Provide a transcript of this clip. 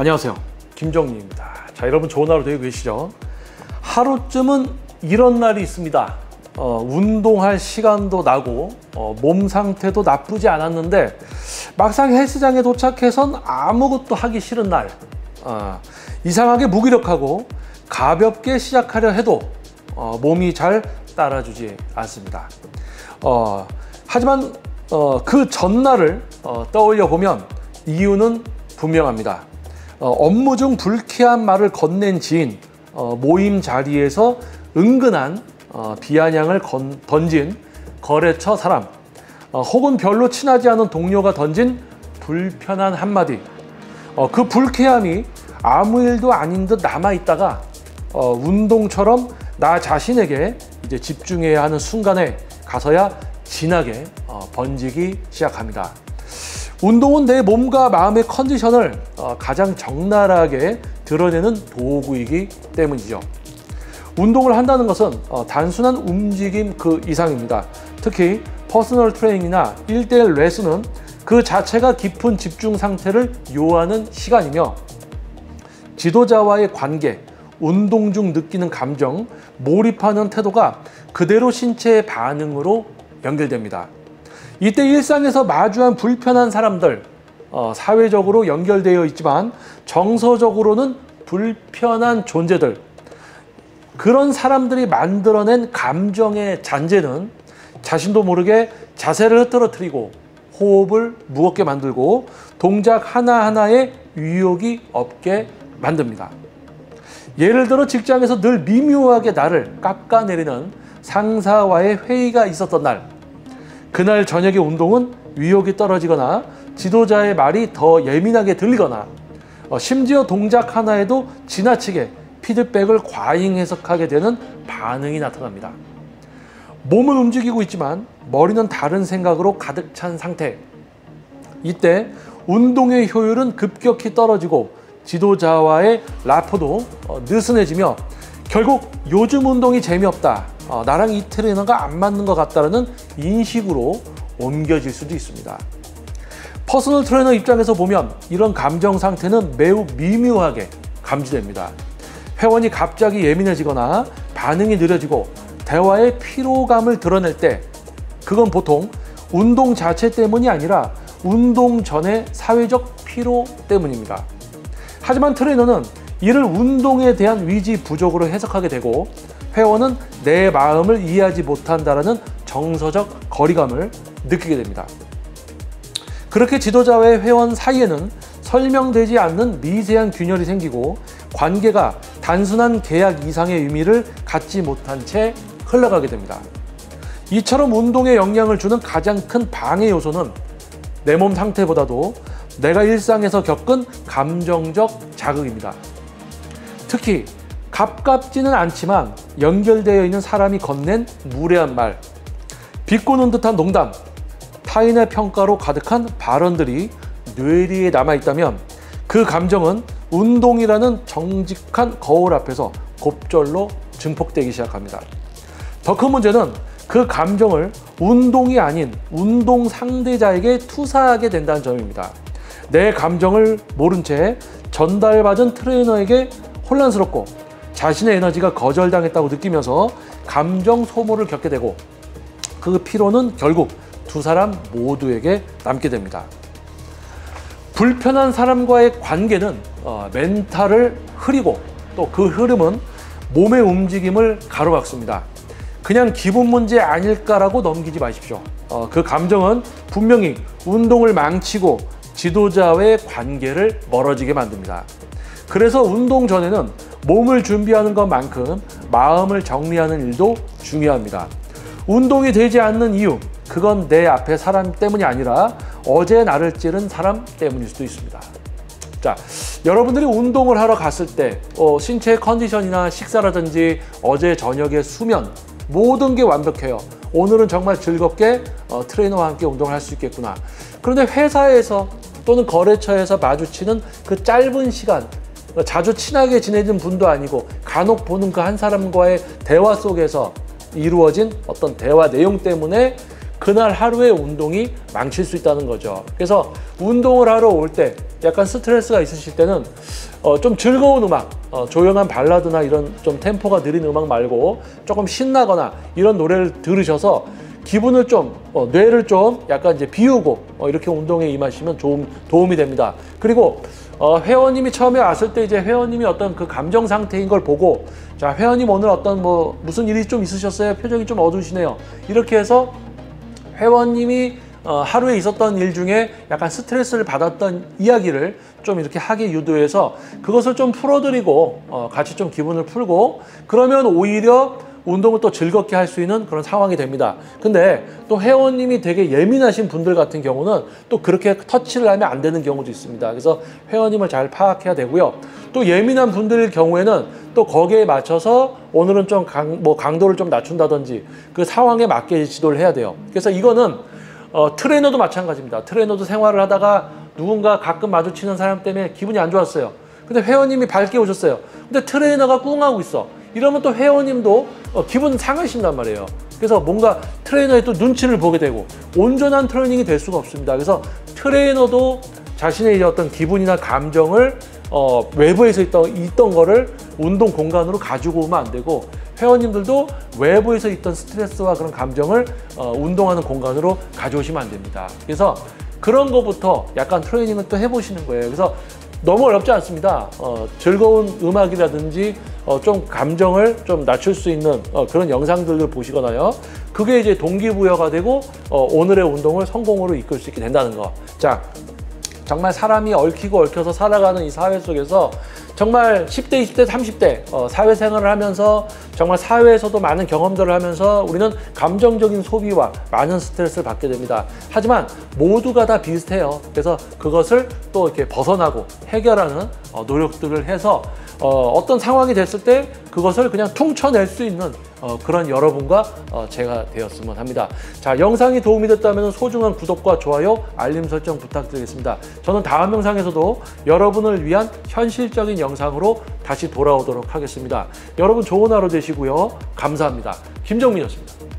안녕하세요, 김정리입니다. 자, 여러분 좋은 하루 되고 계시죠? 하루쯤은 이런 날이 있습니다. 운동할 시간도 나고 몸 상태도 나쁘지 않았는데 막상 헬스장에 도착해선 아무것도 하기 싫은 날, 이상하게 무기력하고 가볍게 시작하려 해도 몸이 잘 따라주지 않습니다. 하지만 그 전날을 떠올려 보면 이유는 분명합니다. 업무 중 불쾌한 말을 건넨 지인, 모임 자리에서 은근한 비아냥을 던진 거래처 사람, 혹은 별로 친하지 않은 동료가 던진 불편한 한마디, 그 불쾌함이 아무 일도 아닌 듯 남아있다가 운동처럼 나 자신에게 이제 집중해야 하는 순간에 가서야 진하게 번지기 시작합니다. 운동은 내 몸과 마음의 컨디션을 가장 적나라하게 드러내는 도구이기 때문이죠. 운동을 한다는 것은 단순한 움직임 그 이상입니다. 특히 퍼스널 트레이닝이나 1:1 레슨은 그 자체가 깊은 집중 상태를 요하는 시간이며, 지도자와의 관계, 운동 중 느끼는 감정, 몰입하는 태도가 그대로 신체의 반응으로 연결됩니다. 이때 일상에서 마주한 불편한 사람들, 사회적으로 연결되어 있지만 정서적으로는 불편한 존재들, 그런 사람들이 만들어낸 감정의 잔재는 자신도 모르게 자세를 흐트러뜨리고 호흡을 무겁게 만들고 동작 하나하나에 유욕이 없게 만듭니다. 예를 들어 직장에서 늘 미묘하게 나를 깎아내리는 상사와의 회의가 있었던 날, 그날 저녁의 운동은 위욕이 떨어지거나 지도자의 말이 더 예민하게 들리거나 심지어 동작 하나에도 지나치게 피드백을 과잉 해석하게 되는 반응이 나타납니다. 몸은 움직이고 있지만 머리는 다른 생각으로 가득 찬 상태. 이때 운동의 효율은 급격히 떨어지고 지도자와의 라포도 느슨해지며 결국 요즘 운동이 재미없다, 나랑 이 트레이너가 안 맞는 것 같다는 인식으로 옮겨질 수도 있습니다. 퍼스널 트레이너 입장에서 보면 이런 감정 상태는 매우 미묘하게 감지됩니다. 회원이 갑자기 예민해지거나 반응이 느려지고 대화의 피로감을 드러낼 때, 그건 보통 운동 자체 때문이 아니라 운동 전의 사회적 피로 때문입니다. 하지만 트레이너는 이를 운동에 대한 위지 부족으로 해석하게 되고, 회원은 내 마음을 이해하지 못한다는 정서적 거리감을 느끼게 됩니다. 그렇게 지도자와 회원 사이에는 설명되지 않는 미세한 균열이 생기고 관계가 단순한 계약 이상의 의미를 갖지 못한 채 흘러가게 됩니다. 이처럼 운동에 영향을 주는 가장 큰 방해 요소는 내 몸 상태보다도 내가 일상에서 겪은 감정적 자극입니다. 특히 가깝지는 않지만 연결되어 있는 사람이 건넨 무례한 말, 비꼬는 듯한 농담, 타인의 평가로 가득한 발언들이 뇌리에 남아있다면 그 감정은 운동이라는 정직한 거울 앞에서 곱절로 증폭되기 시작합니다. 더 큰 문제는 그 감정을 운동이 아닌 운동 상대자에게 투사하게 된다는 점입니다. 내 감정을 모른 채 전달받은 트레이너에게 혼란스럽고 자신의 에너지가 거절당했다고 느끼면서 감정 소모를 겪게 되고, 그 피로는 결국 두 사람 모두에게 남게 됩니다. 불편한 사람과의 관계는 멘탈을 흐리고 또 그 흐름은 몸의 움직임을 가로막습니다. 그냥 기분 문제 아닐까라고 넘기지 마십시오. 그 감정은 분명히 운동을 망치고 지도자와의 관계를 멀어지게 만듭니다. 그래서 운동 전에는 몸을 준비하는 것만큼 마음을 정리하는 일도 중요합니다. 운동이 되지 않는 이유, 그건 내 앞에 사람 때문이 아니라 어제 나를 찌른 사람 때문일 수도 있습니다. 자, 여러분들이 운동을 하러 갔을 때 신체의 컨디션이나 식사라든지 어제 저녁의 수면, 모든 게 완벽해요. 오늘은 정말 즐겁게 트레이너와 함께 운동을 할 수 있겠구나. 그런데 회사에서 또는 거래처에서 마주치는 그 짧은 시간, 자주 친하게 지내는 분도 아니고 간혹 보는 그 한 사람과의 대화 속에서 이루어진 어떤 대화 내용 때문에 그날 하루의 운동이 망칠 수 있다는 거죠. 그래서 운동을 하러 올 때 약간 스트레스가 있으실 때는 좀 즐거운 음악, 조용한 발라드나 이런 좀 템포가 느린 음악 말고 조금 신나거나 이런 노래를 들으셔서 기분을 좀, 뇌를 좀 약간 이제 비우고 이렇게 운동에 임하시면 도움이 됩니다. 그리고 회원님이 처음에 왔을 때 이제 회원님이 어떤 그 감정 상태인 걸 보고, 자, 회원님 오늘 어떤 무슨 일이 좀 있으셨어요? 표정이 좀 어두우시네요. 이렇게 해서 회원님이 하루에 있었던 일 중에 약간 스트레스를 받았던 이야기를 좀 이렇게 하게 유도해서 그것을 좀 풀어드리고 같이 좀 기분을 풀고, 그러면 오히려 운동을 또 즐겁게 할 수 있는 그런 상황이 됩니다. 근데 또 회원님이 되게 예민하신 분들 같은 경우는 또 그렇게 터치를 하면 안 되는 경우도 있습니다. 그래서 회원님을 잘 파악해야 되고요. 또 예민한 분들의 경우에는 또 거기에 맞춰서 오늘은 좀 강도를 좀 낮춘다든지 그 상황에 맞게 지도를 해야 돼요. 그래서 이거는 트레이너도 마찬가지입니다. 트레이너도 생활을 하다가 누군가 가끔 마주치는 사람 때문에 기분이 안 좋았어요. 근데 회원님이 밝게 오셨어요. 근데 트레이너가 꿍하고 있어. 이러면 또 회원님도 기분 상하신단 말이에요. 그래서 뭔가 트레이너의 또 눈치를 보게 되고 온전한 트레이닝이 될 수가 없습니다. 그래서 트레이너도 자신의 어떤 기분이나 감정을 외부에서 있던 거를 운동 공간으로 가지고 오면 안 되고, 회원님들도 외부에서 있던 스트레스와 그런 감정을 운동하는 공간으로 가져오시면 안 됩니다. 그래서 그런 것부터 약간 트레이닝을 또 해보시는 거예요. 그래서 너무 어렵지 않습니다. 즐거운 음악이라든지 좀 감정을 좀 낮출 수 있는 그런 영상들을 보시거나요. 그게 이제 동기부여가 되고 오늘의 운동을 성공으로 이끌 수 있게 된다는 거. 자, 정말 사람이 얽히고 얽혀서 살아가는 이 사회 속에서 정말 10대, 20대, 30대 사회생활을 하면서 정말 사회에서도 많은 경험들을 하면서 우리는 감정적인 소비와 많은 스트레스를 받게 됩니다. 하지만 모두가 다 비슷해요. 그래서 그것을 또 이렇게 벗어나고 해결하는 노력들을 해서 어떤 상황이 됐을 때 그것을 그냥 퉁쳐낼 수 있는 그런 여러분과 제가 되었으면 합니다. 자, 영상이 도움이 됐다면 소중한 구독과 좋아요, 알림 설정 부탁드리겠습니다. 저는 다음 영상에서도 여러분을 위한 현실적인 영상으로 다시 돌아오도록 하겠습니다. 여러분 좋은 하루 되시고요. 감사합니다. 김정민이었습니다.